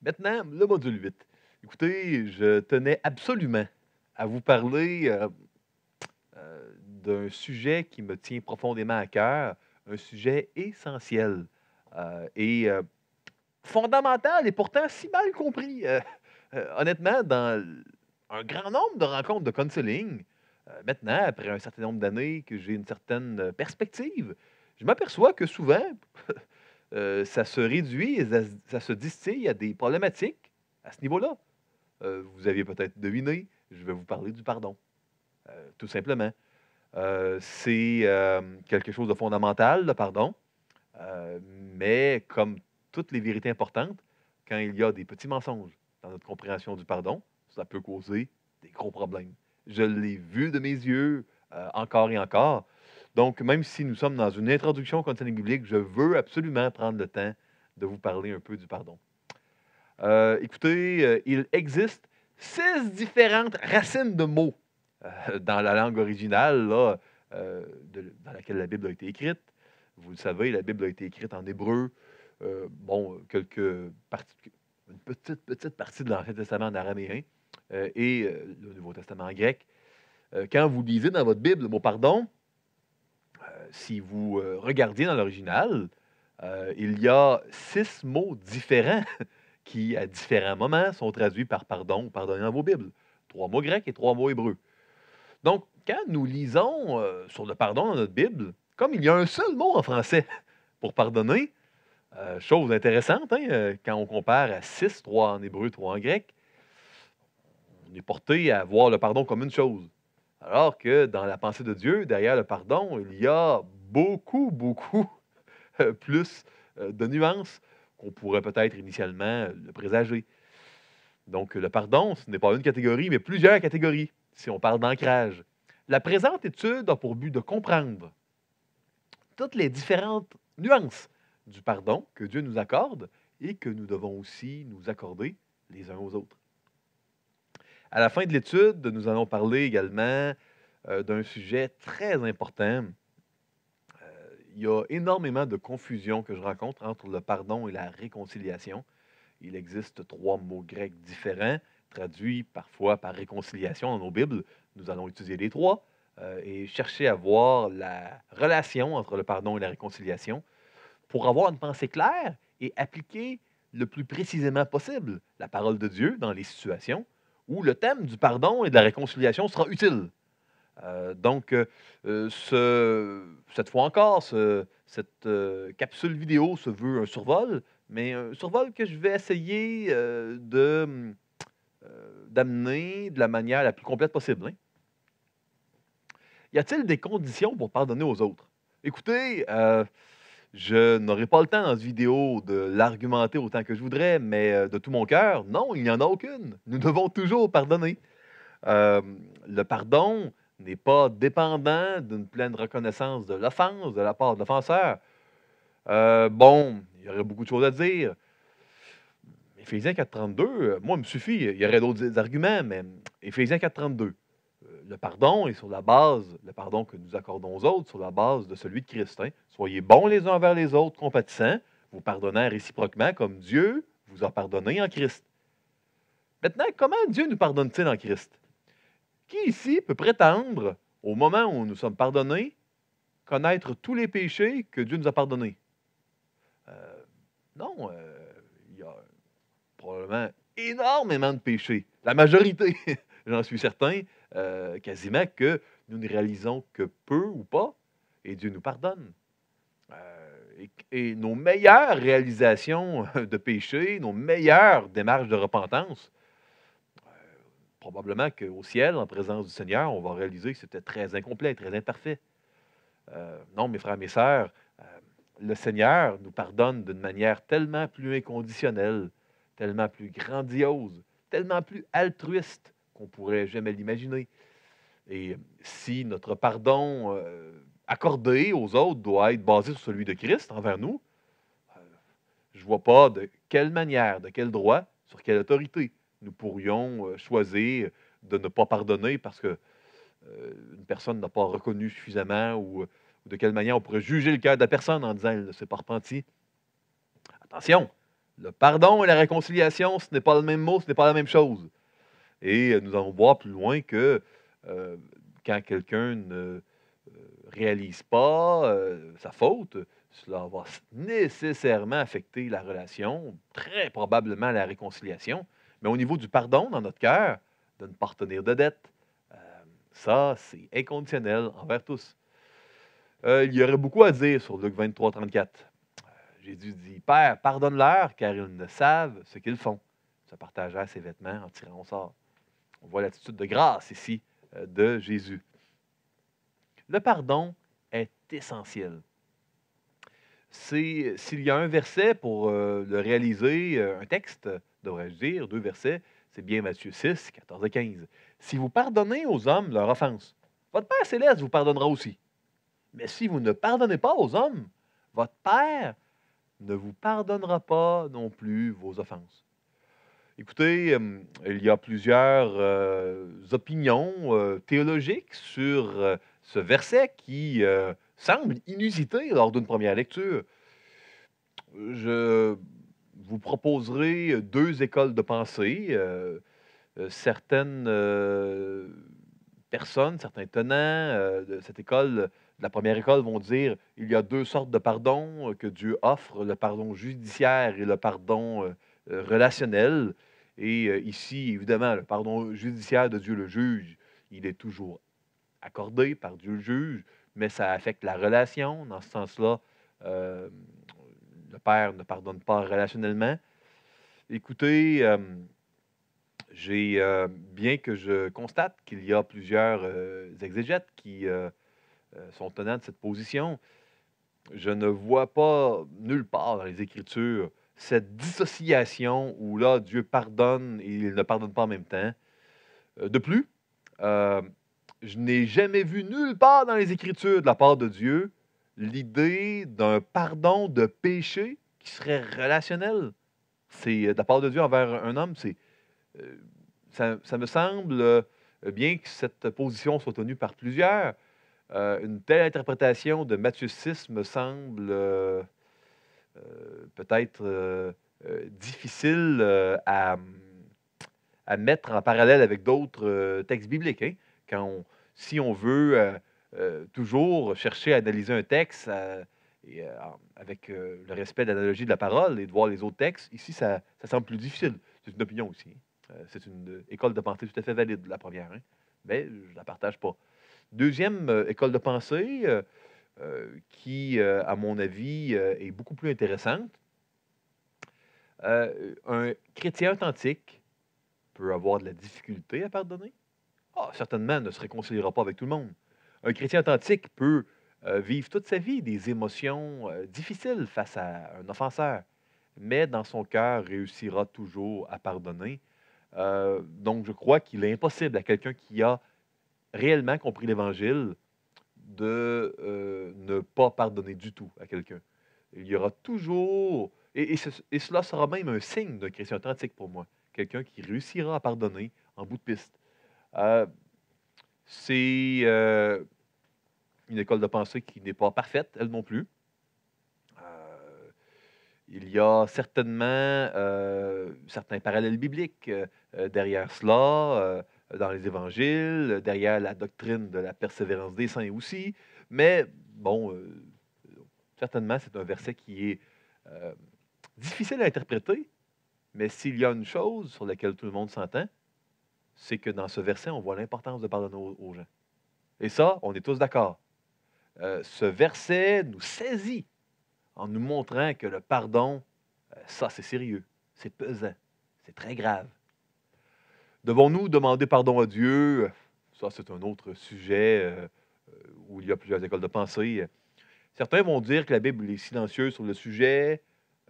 Maintenant, le module 8. Écoutez, je tenais absolument à vous parler d'un sujet qui me tient profondément à cœur, un sujet essentiel et fondamental et pourtant si mal compris. Honnêtement, dans un grand nombre de rencontres de counseling, maintenant, après un certain nombre d'années que j'ai une certaine perspective, je m'aperçois que souvent, ça se réduit et ça se distille à des problématiques à ce niveau-là. Vous aviez peut-être deviné, je vais vous parler du pardon, tout simplement. C'est, quelque chose de fondamental, le pardon, mais comme toutes les vérités importantes, quand il y a des petits mensonges dans notre compréhension du pardon, ça peut causer des gros problèmes. Je l'ai vu de mes yeux, encore et encore. Donc, même si nous sommes dans une introduction au contenu biblique, je veux absolument prendre le temps de vous parler un peu du pardon. Écoutez, il existe 6 différentes racines de mots, dans la langue originale là, dans laquelle la Bible a été écrite. Vous le savez, la Bible a été écrite en hébreu, quelques parties une petite partie de l'Ancien Testament en araméen, et le Nouveau Testament en grec. Quand vous lisez dans votre Bible le mot «pardon», si vous, regardiez dans l'original, il y a 6 mots différents qui, à différents moments, sont traduits par pardon ou pardonner dans vos Bibles. 3 mots grecs et 3 mots hébreux. Donc, quand nous lisons sur le pardon dans notre Bible, comme il y a un seul mot en français pour pardonner, chose intéressante, hein, quand on compare à 6, 3 en hébreu, 3 en grec, on est porté à voir le pardon comme une chose. Alors que dans la pensée de Dieu, derrière le pardon, il y a beaucoup plus de nuances qu'on pourrait peut-être initialement le présager. Donc, le pardon, ce n'est pas une catégorie, mais plusieurs catégories, si on parle d'ancrage. La présente étude a pour but de comprendre toutes les différentes nuances du pardon que Dieu nous accorde et que nous devons aussi nous accorder les uns aux autres. À la fin de l'étude, nous allons parler également d'un sujet très important. Il y a énormément de confusion que je rencontre entre le pardon et la réconciliation. Il existe 3 mots grecs différents, traduits parfois par réconciliation dans nos Bibles. Nous allons utiliser les 3 et chercher à voir la relation entre le pardon et la réconciliation pour avoir une pensée claire et appliquer le plus précisément possible la parole de Dieu dans les situations où le thème du pardon et de la réconciliation sera utile. Cette fois encore, cette capsule vidéo se veut un survol, mais un survol que je vais essayer d'amener de la manière la plus complète possible, hein. Y a-t-il des conditions pour pardonner aux autres? Écoutez, je n'aurai pas le temps dans cette vidéo de l'argumenter autant que je voudrais, mais de tout mon cœur, non, il n'y en a aucune. Nous devons toujours pardonner. Le pardon n'est pas dépendant d'une pleine reconnaissance de l'offense de la part de l'offenseur. Bon, il y aurait beaucoup de choses à dire. Éphésiens 4,32, moi, me suffit. Il y aurait d'autres arguments, mais Éphésiens 4,32. Le pardon est sur la base, le pardon que nous accordons aux autres, sur la base de celui de Christ, hein. Soyez bons les uns envers les autres, compatissants, vous pardonnant réciproquement comme Dieu vous a pardonné en Christ. Maintenant, comment Dieu nous pardonne-t-il en Christ? Qui ici peut prétendre, au moment où nous sommes pardonnés, connaître tous les péchés que Dieu nous a pardonnés? Non, il y a probablement énormément de péchés. La majorité, j'en suis certain, quasiment que nous ne réalisons que peu ou pas, et Dieu nous pardonne. Et nos meilleures réalisations de péchés, nos meilleures démarches de repentance, probablement qu'au ciel, en présence du Seigneur, on va réaliser que c'était très incomplet, très imparfait. Non, mes frères, mes sœurs, le Seigneur nous pardonne d'une manière tellement plus inconditionnelle, tellement plus grandiose, tellement plus altruiste qu'on pourrait jamais l'imaginer. Et si notre pardon accordé aux autres doit être basé sur celui de Christ envers nous, je ne vois pas de quelle manière, de quel droit, sur quelle autorité nous pourrions choisir de ne pas pardonner parce que une personne n'a pas reconnu suffisamment ou de quelle manière on pourrait juger le cœur de la personne en disant elle ne s'est pas repentie. Attention, Le pardon et la réconciliation, ce n'est pas le même mot, ce n'est pas la même chose. Et nous allons voir plus loin que euh, quand quelqu'un ne réalise pas sa faute, cela va nécessairement affecter la relation, très probablement la réconciliation. Mais au niveau du pardon dans notre cœur, de ne pas retenir de dette, euh, ça, c'est inconditionnel envers tous. Il y aurait beaucoup à dire sur Luc 23, 34. Jésus dit, Père, pardonne-leur, car ils ne savent ce qu'ils font. Se partagèrent ses vêtements en tirant au sort. On voit l'attitude de grâce ici de Jésus. Le pardon est essentiel. S'il y a un verset pour le réaliser, un texte, devrais-je dire, deux versets, c'est bien Matthieu 6, 14 et 15. Si vous pardonnez aux hommes leurs offenses, votre Père céleste vous pardonnera aussi. Mais si vous ne pardonnez pas aux hommes, votre Père ne vous pardonnera pas non plus vos offenses. Écoutez, il y a plusieurs opinions théologiques sur ce verset qui semble inusité lors d'une première lecture. Je vous proposerai deux écoles de pensée. Certaines personnes, certains tenants de cette école, de la première école, vont dire il y a deux sortes de pardon que Dieu offre, le pardon judiciaire et le pardon relationnel. Et ici, évidemment, le pardon judiciaire de Dieu le juge, il est toujours accordé par Dieu le juge, mais ça affecte la relation. Dans ce sens-là, euh, le Père ne pardonne pas relationnellement. Écoutez, bien que je constate qu'il y a plusieurs exégètes qui sont tenants de cette position, je ne vois pas nulle part dans les Écritures cette dissociation où là, Dieu pardonne et il ne pardonne pas en même temps. De plus, euh, je n'ai jamais vu nulle part dans les Écritures de la part de Dieu l'idée d'un pardon de péché qui serait relationnel. C'est de la part de Dieu envers un homme, euh, ça me semble, bien que cette position soit tenue par plusieurs, une telle interprétation de Matthieu 6 me semble peut-être difficile à mettre en parallèle avec d'autres textes bibliques. Hein. Si on veut toujours chercher à analyser un texte avec le respect de l'analogie de la parole et de voir les autres textes, ici, ça semble plus difficile. C'est une opinion aussi. Hein. C'est une école de pensée tout à fait valide, la première, hein, mais je ne la partage pas. Deuxième école de pensée, qui, à mon avis, est beaucoup plus intéressante. Un chrétien authentique peut avoir de la difficulté à pardonner. Ah, certainement, ne se réconciliera pas avec tout le monde. Un chrétien authentique peut vivre toute sa vie des émotions difficiles face à un offenseur, mais dans son cœur réussira toujours à pardonner. Donc, je crois qu'il est impossible à quelqu'un qui a réellement compris l'Évangile de ne pas pardonner du tout à quelqu'un. Il y aura toujours, et cela sera même un signe d'un chrétien authentique pour moi, quelqu'un qui réussira à pardonner en bout de piste. Euh, c'est une école de pensée qui n'est pas parfaite, elle non plus. Euh, il y a certainement certains parallèles bibliques derrière cela, dans les évangiles, derrière la doctrine de la persévérance des saints aussi. Mais bon, certainement, c'est un verset qui est euh, difficile à interpréter, mais s'il y a une chose sur laquelle tout le monde s'entend, c'est que dans ce verset, on voit l'importance de pardonner aux gens. Et ça, on est tous d'accord. Ce verset nous saisit en nous montrant que le pardon, ça, c'est sérieux, c'est pesant, c'est très grave. Devons-nous demander pardon à Dieu? Ça, c'est un autre sujet où il y a plusieurs écoles de pensée. Certains vont dire que la Bible est silencieuse sur le sujet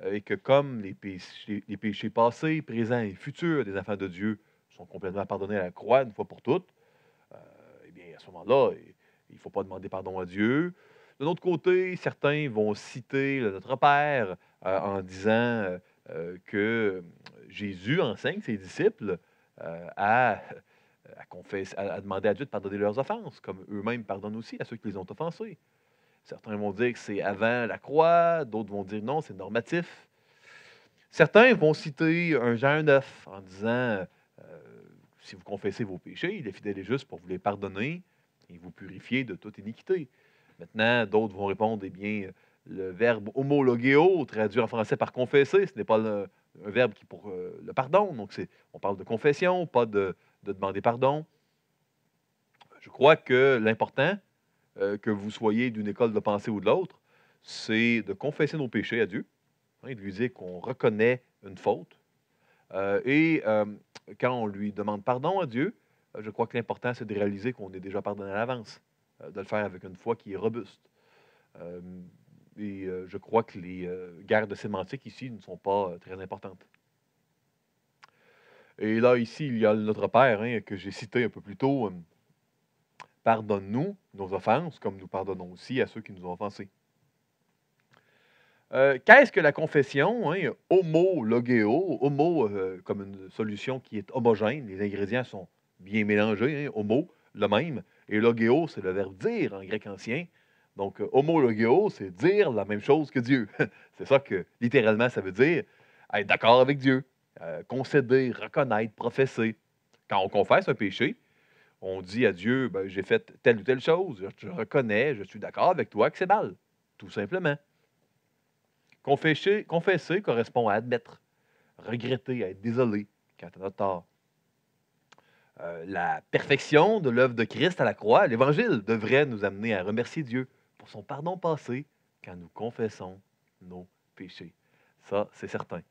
et que comme les péchés passés, présents et futurs des enfants de Dieu sont complètement pardonnés à la croix une fois pour toutes, euh, eh bien, à ce moment-là, il ne faut pas demander pardon à Dieu. De l'autre côté, certains vont citer Notre Père en disant que Jésus enseigne ses disciples à demander à Dieu de pardonner leurs offenses, comme eux-mêmes pardonnent aussi à ceux qui les ont offensés. Certains vont dire que c'est avant la croix, d'autres vont dire non, c'est normatif. Certains vont citer un Jean 9 en disant si vous confessez vos péchés, il est fidèle et juste pour vous les pardonner et vous purifier de toute iniquité. Maintenant, d'autres vont répondre eh bien, le verbe homologeo, traduit en français par confesser, ce n'est pas un verbe qui est pour le pardon. Donc, on parle de confession, pas de demander pardon. Je crois que l'important, que vous soyez d'une école de pensée ou de l'autre, c'est de confesser nos péchés à Dieu, hein, de lui dire qu'on reconnaît une faute. Et quand on lui demande pardon à Dieu, je crois que l'important, c'est de réaliser qu'on est déjà pardonné à l'avance, de le faire avec une foi qui est robuste. Euh, je crois que les guerres de sémantique ici ne sont pas très importantes. Et là, ici, il y a notre Père, hein, que j'ai cité un peu plus tôt. Pardonne-nous nos offenses, comme nous pardonnons aussi à ceux qui nous ont offensés. Qu'est-ce que la confession? Hein? Homo, logéo, homo comme une solution qui est homogène, les ingrédients sont bien mélangés, hein? Homo, le même, et logéo, c'est le verbe dire en grec ancien. Donc, homo logéo, c'est dire la même chose que Dieu. C'est ça que, littéralement, ça veut dire être d'accord avec Dieu, concéder, reconnaître, professer. Quand on confesse un péché, on dit à Dieu, ben, j'ai fait telle ou telle chose, je reconnais, je suis d'accord avec toi que c'est mal, tout simplement. Confesser correspond à admettre, regretter, à être désolé quand on a tort. La perfection de l'œuvre de Christ à la croix, l'Évangile, devrait nous amener à remercier Dieu pour son pardon passé quand nous confessons nos péchés. Ça, c'est certain.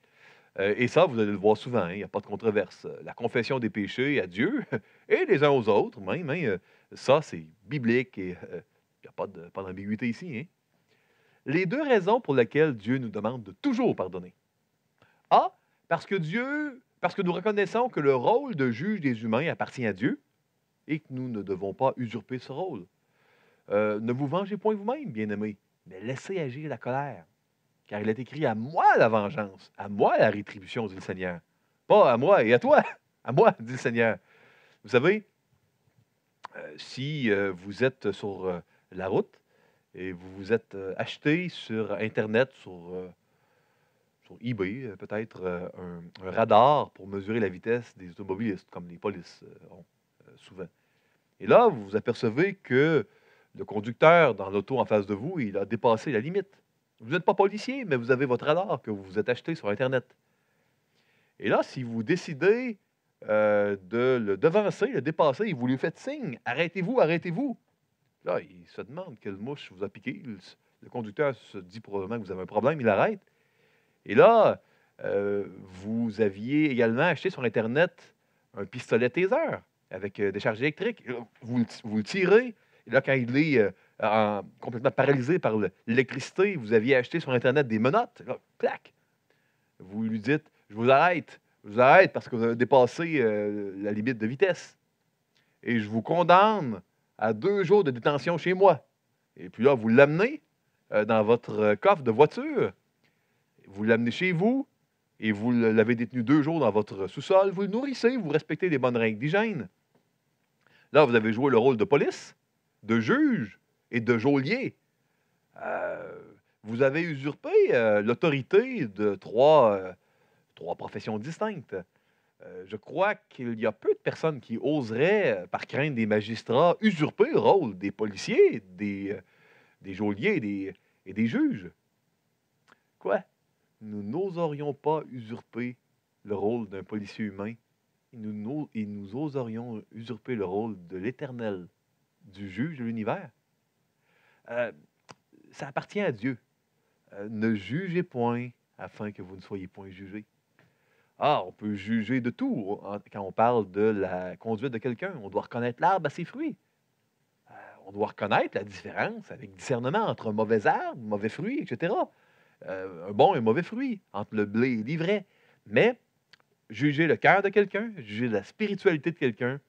Et ça, vous allez le voir souvent, hein, il n'y a pas de controverse. La confession des péchés à Dieu et les uns aux autres, même, hein, ça, c'est biblique et il n'y a pas d'ambiguïté ici. Hein. Les deux raisons pour lesquelles Dieu nous demande de toujours pardonner. A, parce que nous reconnaissons que le rôle de juge des humains appartient à Dieu et que nous ne devons pas usurper ce rôle. Ne vous vengez point vous-même, bien-aimés, mais laissez agir la colère. Car il est écrit à moi la vengeance, à moi la rétribution, dit le Seigneur. Pas à moi et à toi, à moi, dit le Seigneur. Vous savez, si vous êtes sur la route et vous vous êtes acheté sur Internet, sur eBay, peut-être un radar pour mesurer la vitesse des automobilistes, comme les polices ont souvent. Et là, vous vous apercevez que le conducteur dans l'auto en face de vous, il a dépassé la limite. Vous n'êtes pas policier, mais vous avez votre radar que vous vous êtes acheté sur Internet. Et là, si vous décidez de le devancer, le dépasser, et vous lui faites signe, arrêtez-vous, arrêtez-vous. Là, il se demande quelle mouche vous a piqué. Le conducteur se dit probablement que vous avez un problème, il arrête. Et là, vous aviez également acheté sur Internet un pistolet taser avec des charges électriques. Et là, vous le tirez. Et là, quand il est complètement paralysé par l'électricité, vous aviez acheté sur Internet des menottes. Là, clac! Vous lui dites, je vous arrête parce que vous avez dépassé la limite de vitesse. Et je vous condamne à 2 jours de détention chez moi. Et puis là, vous l'amenez dans votre coffre de voiture. Vous l'amenez chez vous et vous l'avez détenu 2 jours dans votre sous-sol. Vous le nourrissez, vous respectez les bonnes règles d'hygiène. Là, vous avez joué le rôle de police, de juge et de geôlier. Vous avez usurpé l'autorité de trois professions distinctes. Je crois qu'il y a peu de personnes qui oseraient, par crainte des magistrats, usurper le rôle des policiers, des geôliers et des juges. Quoi? Nous n'oserions pas usurper le rôle d'un policier humain et nous oserions usurper le rôle de l'Éternel, du juge de l'univers. Ça appartient à Dieu. Ne jugez point afin que vous ne soyez point jugés. Ah, on peut juger de tout quand on parle de la conduite de quelqu'un. On doit reconnaître l'arbre à ses fruits. On doit reconnaître la différence avec discernement entre un mauvais arbre, un mauvais fruit, etc. Un bon et un mauvais fruit, entre le blé et l'ivraie. Mais juger le cœur de quelqu'un, juger la spiritualité de quelqu'un,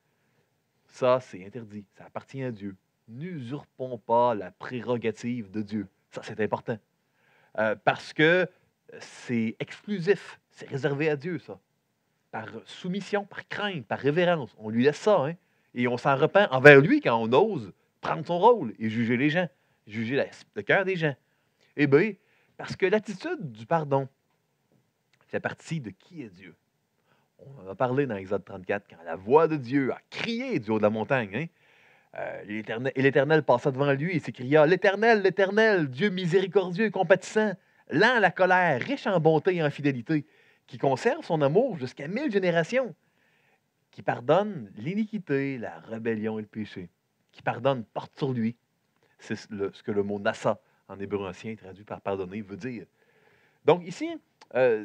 ça, c'est interdit. Ça appartient à Dieu. N'usurpons pas la prérogative de Dieu. Ça, c'est important. Parce que c'est exclusif. C'est réservé à Dieu, ça. Par soumission, par crainte, par révérence. On lui laisse ça, hein? Et on s'en repent envers lui quand on ose prendre son rôle et juger les gens, juger le cœur des gens. Eh bien, parce que l'attitude du pardon fait partie de qui est Dieu. On en a parlé dans Exode 34, quand la voix de Dieu a crié du haut de la montagne. Hein? Et l'Éternel passa devant lui et s'écria, l'Éternel, l'Éternel, Dieu miséricordieux et compatissant, lent à la colère, riche en bonté et en fidélité, qui conserve son amour jusqu'à 1000 générations, qui pardonne l'iniquité, la rébellion et le péché, qui pardonne, porte sur lui. C'est ce que le mot nassa en hébreu ancien, traduit par pardonner, veut dire. Donc ici,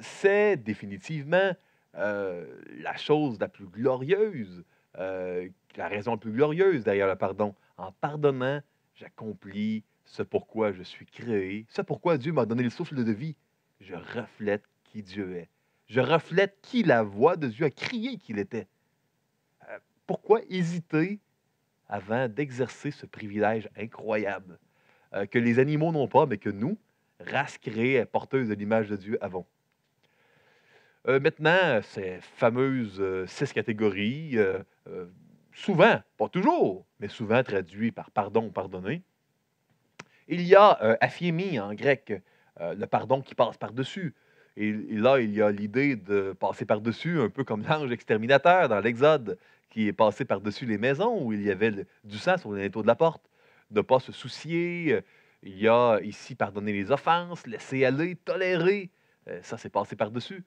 c'est définitivement la chose la plus glorieuse, la raison la plus glorieuse derrière le pardon. En pardonnant, j'accomplis ce pourquoi je suis créé, ce pourquoi Dieu m'a donné le souffle de vie. Je reflète qui Dieu est. Je reflète qui la voix de Dieu a crié qu'il était. Pourquoi hésiter avant d'exercer ce privilège incroyable que les animaux n'ont pas, mais que nous, race créée, porteuse de l'image de Dieu, avons? Maintenant, ces fameuses 6 catégories, souvent, pas toujours, mais souvent traduit par pardon ou pardonner. Il y a aphiémie en grec, le pardon qui passe par-dessus. Et là, il y a l'idée de passer par-dessus, un peu comme l'ange exterminateur dans l'Exode, qui est passé par-dessus les maisons où il y avait du sang sur les linteaux de la porte. Ne pas se soucier. Il y a ici pardonner les offenses, laisser aller, tolérer. Ça, c'est passer par-dessus.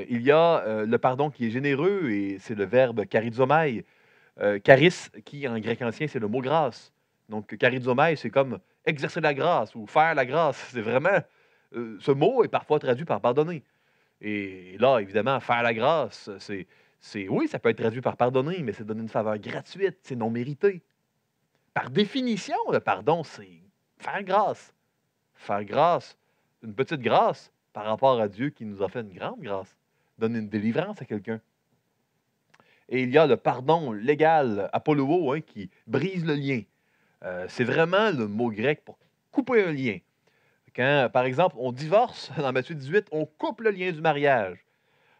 Il y a le pardon qui est généreux, et c'est le verbe charizomai. Charis, qui en grec ancien, c'est le mot grâce. Donc, charizomai, c'est comme exercer la grâce ou faire la grâce. C'est vraiment, ce mot est parfois traduit par pardonner. Et là, évidemment, faire la grâce, oui, ça peut être traduit par pardonner, mais c'est donner une faveur gratuite, c'est non mérité. Par définition, le pardon, c'est faire grâce. Faire grâce, une petite grâce par rapport à Dieu qui nous a fait une grande grâce. Donner une délivrance à quelqu'un. Et il y a le pardon légal, apollo, hein, qui brise le lien. C'est vraiment le mot grec pour couper un lien. Quand, par exemple, on divorce, dans Matthieu 18, on coupe le lien du mariage.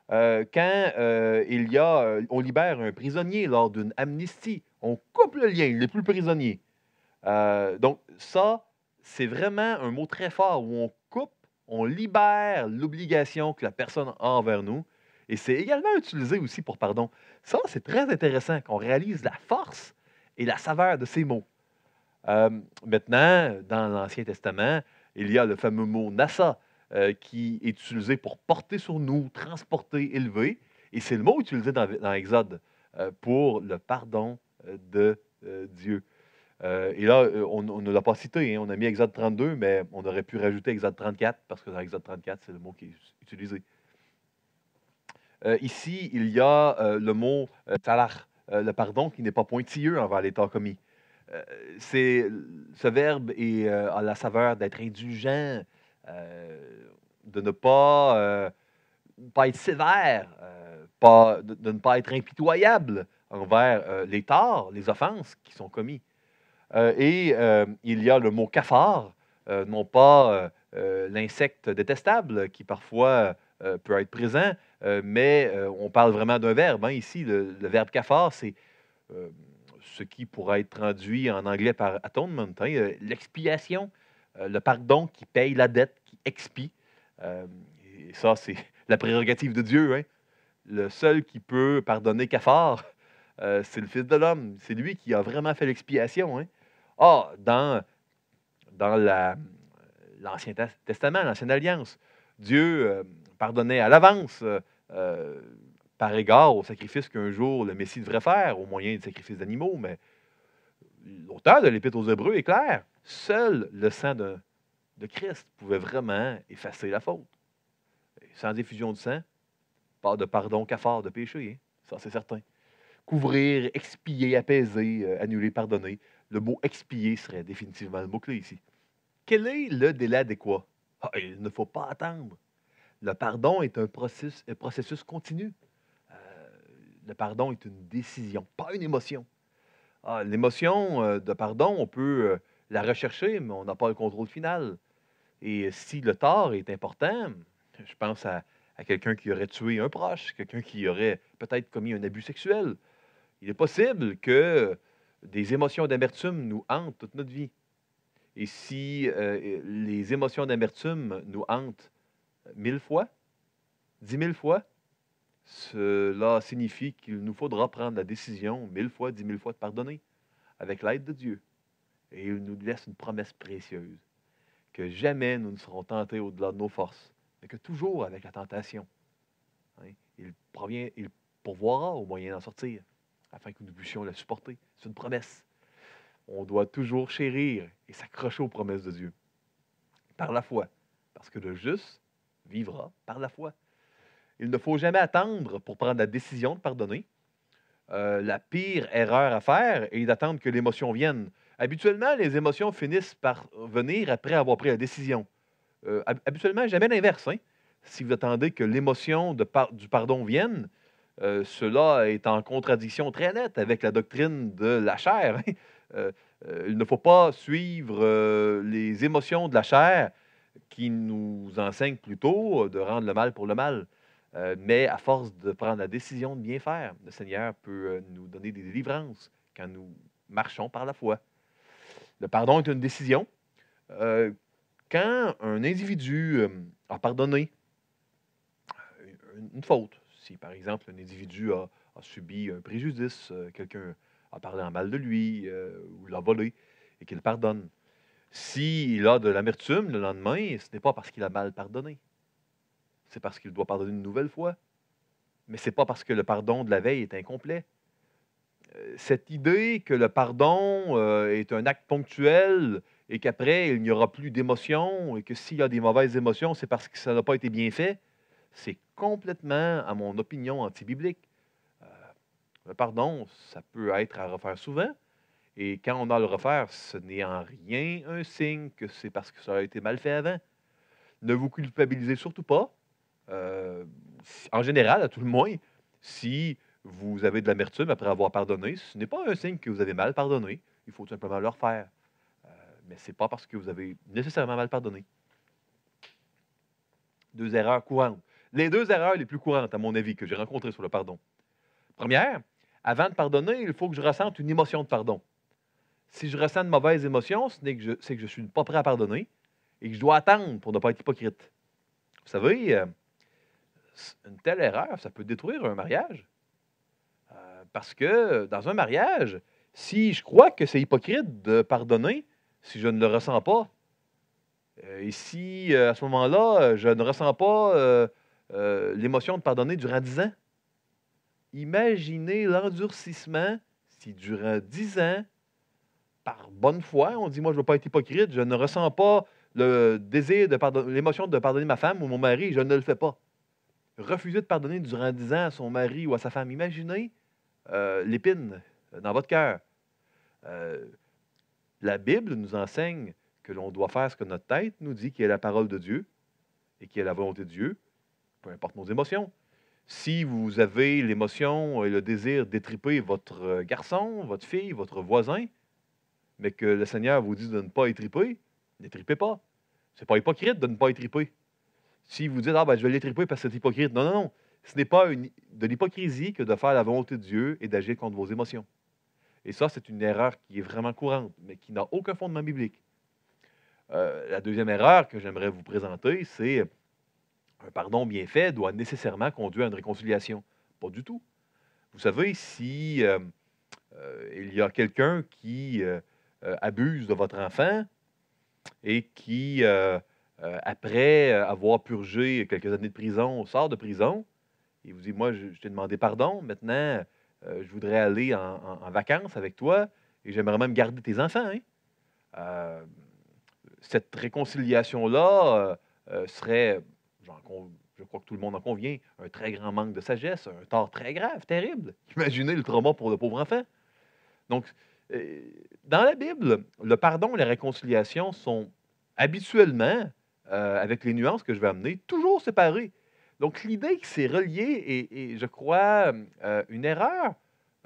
Quand on libère un prisonnier lors d'une amnistie, on coupe le lien, il n'est plus prisonnier. Donc ça, c'est vraiment un mot très fort où on coupe, on libère l'obligation que la personne a envers nous. Et c'est également utilisé aussi pour pardon. Ça, c'est très intéressant qu'on réalise la force et la saveur de ces mots. Maintenant, dans l'Ancien Testament, il y a le fameux mot nassa qui est utilisé pour porter sur nous, transporter, élever. Et c'est le mot utilisé dans Exode pour le pardon de Dieu. Et là, on ne l'a pas cité, hein, on a mis Exode 32, mais on aurait pu rajouter Exode 34, parce que dans Exode 34, c'est le mot qui est utilisé. Ici, il y a le mot talach, le pardon qui n'est pas pointilleux envers l'état commis. Ce verbe a la saveur d'être indulgent, de ne pas être sévère, de ne pas être impitoyable envers les torts, les offenses qui sont commis. Il y a le mot cafard, non pas l'insecte détestable qui parfois peut être présent, mais on parle vraiment d'un verbe. Hein. Ici, le verbe cafard, c'est ce qui pourrait être traduit en anglais par atonement, hein, l'expiation, le pardon qui paye la dette, qui expie. Et ça, c'est la prérogative de Dieu. Hein. Le seul qui peut pardonner cafard, c'est le Fils de l'homme. C'est lui qui a vraiment fait l'expiation. Hein. Dans l'Ancien Testament, l'Ancienne Alliance, Dieu pardonnait à l'avance par égard au sacrifice qu'un jour le Messie devrait faire, au moyen de sacrifices d'animaux. Mais l'auteur de l'Épître aux Hébreux est clair. Seul le sang de Christ pouvait vraiment effacer la faute. Et sans effusion de sang, pas de pardon cafard de péché. Hein? Ça, c'est certain. Couvrir, expier, apaiser, annuler, pardonner. Le mot expier serait définitivement le mot-clé ici. Quel est le délai adéquat? Il ne faut pas attendre. Le pardon est un processus continu. Le pardon est une décision, pas une émotion. L'émotion de pardon, on peut la rechercher, mais on n'a pas le contrôle final. Et si le tort est important, je pense à quelqu'un qui aurait tué un proche, quelqu'un qui aurait peut-être commis un abus sexuel. Il est possible que des émotions d'amertume nous hantent toute notre vie. Et si les émotions d'amertume nous hantent 1000 fois, 10 000 fois, cela signifie qu'il nous faudra prendre la décision 1000 fois, 10 000 fois de pardonner avec l'aide de Dieu. Et il nous laisse une promesse précieuse, que jamais nous ne serons tentés au-delà de nos forces, mais que toujours avec la tentation, hein, il pourvoira au moyen d'en sortir, afin que nous puissions la supporter. C'est une promesse. On doit toujours chérir et s'accrocher aux promesses de Dieu, par la foi, parce que le juste vivra par la foi. Il ne faut jamais attendre pour prendre la décision de pardonner. La pire erreur à faire est d'attendre que l'émotion vienne. Habituellement, les émotions finissent par venir après avoir pris la décision. Habituellement, jamais l'inverse, hein. Si vous attendez que l'émotion du pardon vienne, cela est en contradiction très nette avec la doctrine de la chair, hein. Euh, il ne faut pas suivre les émotions de la chair qui nous enseignent plutôt de rendre le mal pour le mal. Mais à force de prendre la décision de bien faire, le Seigneur peut nous donner des délivrances quand nous marchons par la foi. Le pardon est une décision. Euh, Quand un individu a pardonné une faute, si par exemple un individu a subi un préjudice, quelqu'un a parlé en mal de lui ou l'a volé et qu'il pardonne, s'il a de l'amertume le lendemain, ce n'est pas parce qu'il a mal pardonné, c'est parce qu'il doit pardonner une nouvelle fois. Mais ce n'est pas parce que le pardon de la veille est incomplet. Cette idée que le pardon est un acte ponctuel et qu'après, il n'y aura plus d'émotions et que s'il y a des mauvaises émotions, c'est parce que ça n'a pas été bien fait, c'est complètement, à mon opinion, anti-biblique. Euh, le pardon, ça peut être à refaire souvent. Et quand on a à le refaire, ce n'est en rien un signe que c'est parce que ça a été mal fait avant. Ne vous culpabilisez surtout pas. Euh, En général, à tout le moins, si vous avez de l'amertume après avoir pardonné, ce n'est pas un signe que vous avez mal pardonné. Il faut tout simplement le refaire. Euh, mais ce n'est pas parce que vous avez nécessairement mal pardonné. 2 erreurs courantes. Les 2 erreurs les plus courantes, à mon avis, que j'ai rencontrées sur le pardon. Première, avant de pardonner, il faut que je ressente une émotion de pardon. Si je ressens de mauvaises émotions, c'est que je ne suis pas prêt à pardonner et que je dois attendre pour ne pas être hypocrite. Vous savez, une telle erreur, ça peut détruire un mariage. Parce que dans un mariage, si je crois que c'est hypocrite de pardonner, si je ne le ressens pas, et si à ce moment-là, je ne ressens pas l'émotion de pardonner durant 10 ans, imaginez l'endurcissement si durant 10 ans, par bonne foi, on dit, moi, je ne veux pas être hypocrite, je ne ressens pas le désir de pardonner, l'émotion de pardonner ma femme ou mon mari, je ne le fais pas. Refuser de pardonner durant 10 ans à son mari ou à sa femme, imaginez l'épine dans votre cœur. Euh, la Bible nous enseigne que l'on doit faire ce que notre tête nous dit, qui est la parole de Dieu et qui est la volonté de Dieu, peu importe nos émotions. Si vous avez l'émotion et le désir d'étriper votre garçon, votre fille, votre voisin, mais que le Seigneur vous dit de ne pas étriper, n'étripez pas. C'est pas hypocrite de ne pas étriper. Si vous dites, ah ben je vais l'étriper parce que c'est hypocrite, non, non, non. Ce n'est pas de l'hypocrisie que de faire la volonté de Dieu et d'agir contre vos émotions. Et ça, c'est une erreur qui est vraiment courante, mais qui n'a aucun fondement biblique. La deuxième erreur que j'aimerais vous présenter, c'est un pardon bien fait doit nécessairement conduire à une réconciliation. Pas du tout. Vous savez, si il y a quelqu'un qui abuse de votre enfant et qui, après avoir purgé quelques années de prison, sort de prison, et vous dit, moi, je t'ai demandé pardon, maintenant, je voudrais aller en vacances avec toi et j'aimerais même garder tes enfants, hein. Euh, cette réconciliation-là serait, je crois que tout le monde en convient, un très grand manque de sagesse, un tort très grave, terrible. Imaginez le trauma pour le pauvre enfant. Donc, euh, dans la Bible, le pardon et la réconciliation sont habituellement, avec les nuances que je vais amener, toujours séparés. Donc, l'idée que c'est relié est, je crois, une erreur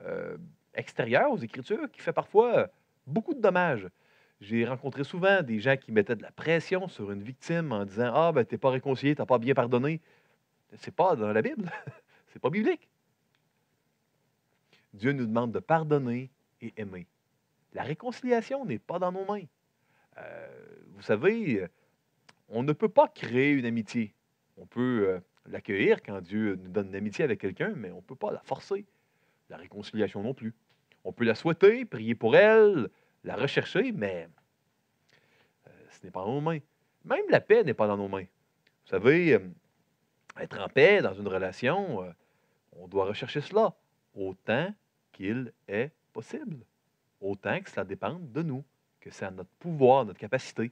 euh, extérieure aux Écritures qui fait parfois beaucoup de dommages. J'ai rencontré souvent des gens qui mettaient de la pression sur une victime en disant ah, ben, t'es pas réconcilié, t'as pas bien pardonné. C'est pas dans la Bible, c'est pas biblique. Dieu nous demande de pardonner et aimer. La réconciliation n'est pas dans nos mains. Vous savez, on ne peut pas créer une amitié. On peut l'accueillir quand Dieu nous donne une amitié avec quelqu'un, mais on ne peut pas la forcer. La réconciliation non plus. On peut la souhaiter, prier pour elle, la rechercher, mais ce n'est pas dans nos mains. Même la paix n'est pas dans nos mains. Vous savez, être en paix dans une relation, on doit rechercher cela autant qu'il est possible. Autant que cela dépende de nous, que c'est à notre pouvoir, notre capacité.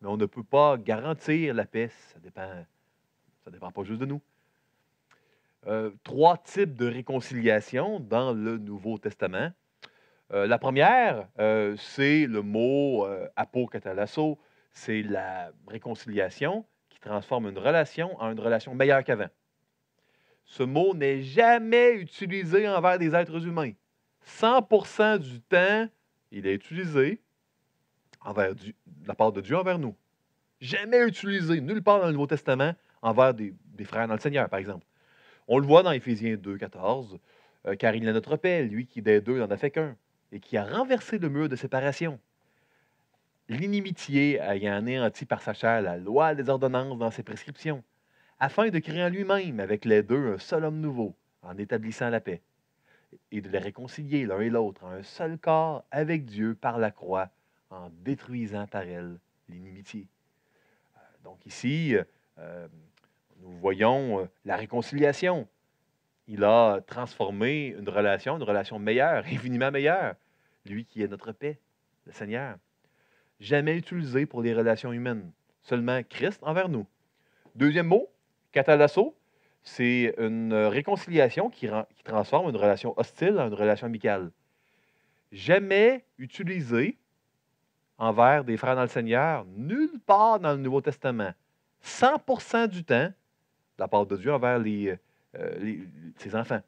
Mais on ne peut pas garantir la paix, ça dépend pas juste de nous. Trois types de réconciliation dans le Nouveau Testament. La première, c'est le mot apokatalasso, c'est la réconciliation qui transforme une relation en une relation meilleure qu'avant. Ce mot n'est jamais utilisé envers des êtres humains. 100% du temps, il est utilisé de la part de Dieu envers nous. Jamais utilisé, nulle part dans le Nouveau Testament, envers des frères dans le Seigneur, par exemple. On le voit dans Éphésiens 2, 14, car il est notre paix, lui qui des deux n'en a fait qu'un, et qui a renversé le mur de séparation. L'inimitié ayant anéanti par sa chair la loi des ordonnances dans ses prescriptions, afin de créer en lui-même avec les deux un seul homme nouveau, en établissant la paix, et de les réconcilier l'un et l'autre en un seul corps avec Dieu par la croix, en détruisant par elle l'inimitié. Donc ici, nous voyons la réconciliation. Il a transformé une relation meilleure, infiniment meilleure. Lui qui est notre paix, le Seigneur. Jamais utilisé pour les relations humaines, seulement Christ envers nous. Deuxième mot, katalasso, c'est une réconciliation qui transforme une relation hostile en une relation amicale. Jamais utilisé envers des frères dans le Seigneur, nulle part dans le Nouveau Testament. 100% du temps, de la part de Dieu envers ses enfants.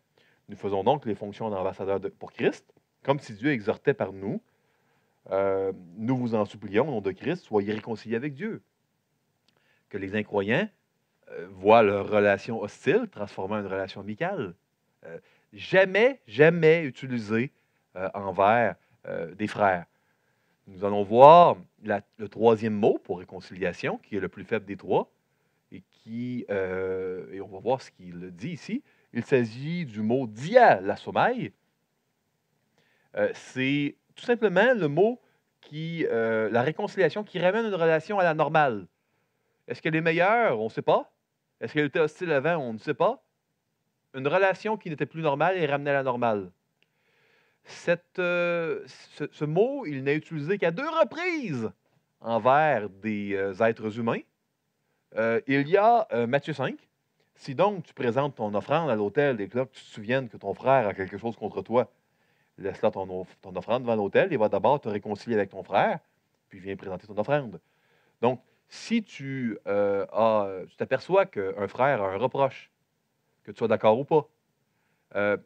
Nous faisons donc les fonctions d'ambassadeurs pour Christ, comme si Dieu exhortait par nous. Nous vous en supplions, au nom de Christ, soyez réconciliés avec Dieu. Que les incroyants voient leur relation hostile transformée en une relation amicale. Jamais utilisé envers des frères. Nous allons voir le troisième mot pour réconciliation, qui est le plus faible des trois, et on va voir ce qu'il dit ici. Il s'agit du mot dia-la-somai. C'est tout simplement le mot la réconciliation qui ramène une relation à la normale. Est-ce qu'elle est meilleure? On ne sait pas. Est-ce qu'elle était hostile avant? On ne sait pas. Une relation qui n'était plus normale est ramenée à la normale. Ce mot, il n'est utilisé qu'à 2 reprises envers des êtres humains. Il y a Matthieu 5. Si donc tu présentes ton offrande à l'autel et que là, tu te souviennes que ton frère a quelque chose contre toi, laisse-là ton offrande devant l'autel, il va d'abord te réconcilier avec ton frère, puis viens présenter ton offrande. Donc, si tu t'aperçois qu'un frère a un reproche, que tu sois d'accord ou pas,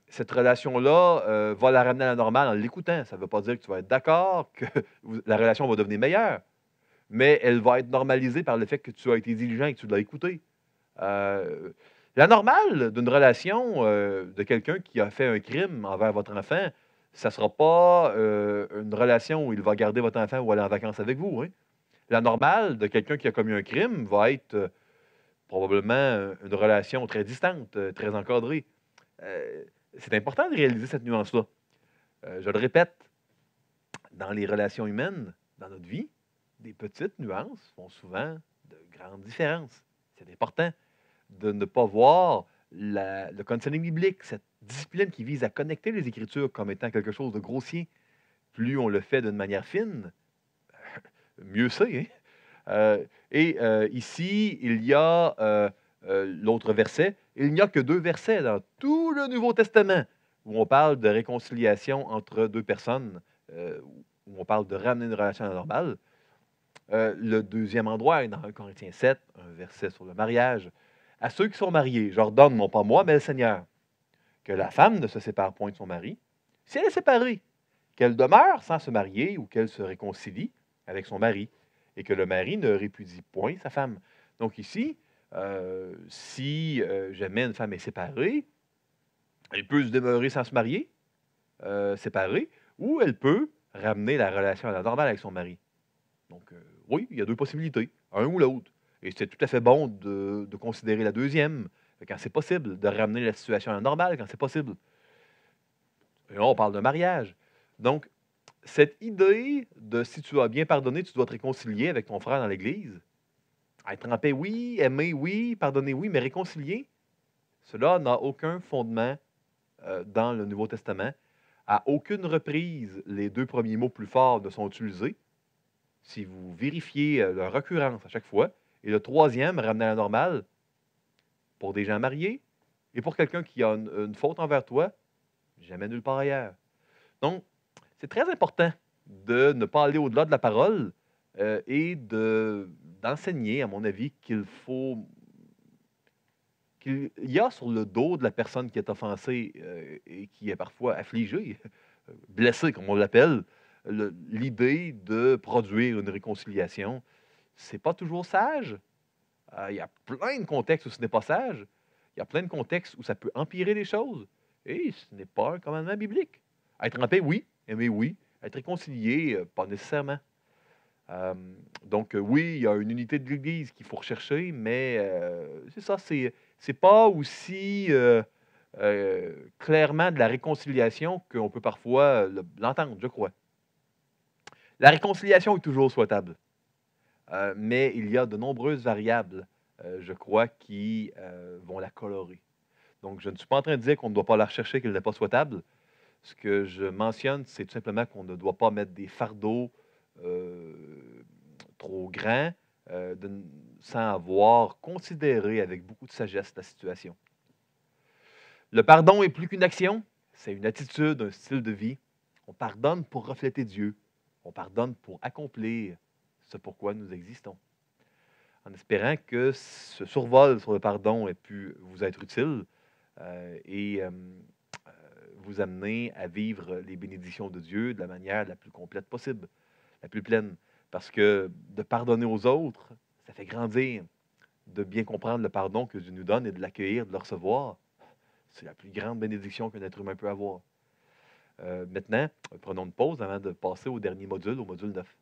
cette relation-là va la ramener à la normale en l'écoutant. Ça ne veut pas dire que tu vas être d'accord, que la relation va devenir meilleure, mais elle va être normalisée par le fait que tu as été diligent et que tu l'as écouté. La normale d'une relation de quelqu'un qui a fait un crime envers votre enfant, ça ne sera pas une relation où il va garder votre enfant ou aller en vacances avec vous. Hein? La normale de quelqu'un qui a commis un crime va être probablement une relation très distante, très encadrée. C'est important de réaliser cette nuance-là. Je le répète, dans les relations humaines, dans notre vie, des petites nuances font souvent de grandes différences. C'est important de ne pas voir le counseling biblique, cette discipline qui vise à connecter les Écritures comme étant quelque chose de grossier. Plus on le fait d'une manière fine, mieux c'est. Hein? Ici, il y a l'autre verset. Il n'y a que 2 versets dans tout le Nouveau Testament où on parle de réconciliation entre 2 personnes, où on parle de ramener une relation à la normale. Le deuxième endroit est dans 1 Corinthiens 7, un verset sur le mariage. À ceux qui sont mariés, j'ordonne, non pas moi, mais le Seigneur, que la femme ne se sépare point de son mari. Si elle est séparée, qu'elle demeure sans se marier ou qu'elle se réconcilie avec son mari, et que le mari ne répudie point sa femme. Donc ici, si jamais une femme est séparée, elle peut se demeurer sans se marier, séparée, ou elle peut ramener la relation à la normale avec son mari. Donc oui, il y a 2 possibilités, un ou l'autre. Et c'est tout à fait bon de considérer la deuxième, quand c'est possible, de ramener la situation à la normale quand c'est possible. Et là, on parle de mariage. Donc, cette idée de si tu as bien pardonné, tu dois te réconcilier avec ton frère dans l'Église, être en paix, oui, aimer, oui, pardonner, oui, mais réconcilier, cela n'a aucun fondement dans le Nouveau Testament. À aucune reprise, les deux premiers mots plus forts ne sont utilisés. Si vous vérifiez leur occurrence à chaque fois, et le troisième, ramener à la normale, pour des gens mariés et pour quelqu'un qui a une faute envers toi, jamais nulle part ailleurs. Donc, c'est très important de ne pas aller au-delà de la parole et d'enseigner, à mon avis, qu'il y a sur le dos de la personne qui est offensée et qui est parfois affligée, blessée, comme on l'appelle, l'idée de produire une réconciliation. C'est pas toujours sage. Il y a plein de contextes où ce n'est pas sage. Il y a plein de contextes où ça peut empirer les choses. Et ce n'est pas un commandement biblique. Être en paix, oui. Aimer, oui. Être réconcilié, pas nécessairement. Euh, donc, oui, il y a une unité de l'Église qu'il faut rechercher, mais c'est ça, c'est pas aussi clairement de la réconciliation qu'on peut parfois l'entendre, je crois. La réconciliation est toujours souhaitable, mais il y a de nombreuses variables, je crois, qui vont la colorer. Donc, je ne suis pas en train de dire qu'on ne doit pas la rechercher, qu'elle n'est pas souhaitable. Ce que je mentionne, c'est tout simplement qu'on ne doit pas mettre des fardeaux euh, trop grands sans avoir considéré avec beaucoup de sagesse la situation. Le pardon est plus qu'une action, c'est une attitude, un style de vie. On pardonne pour refléter Dieu. On pardonne pour accomplir ce pourquoi nous existons. En espérant que ce survol sur le pardon ait pu vous être utile et vous amener à vivre les bénédictions de Dieu de la manière la plus complète possible, la plus pleine. Parce que de pardonner aux autres, ça fait grandir. De bien comprendre le pardon que Dieu nous donne et de l'accueillir, de le recevoir, c'est la plus grande bénédiction qu'un être humain peut avoir. Maintenant, prenons une pause avant de passer au dernier module, au module 9.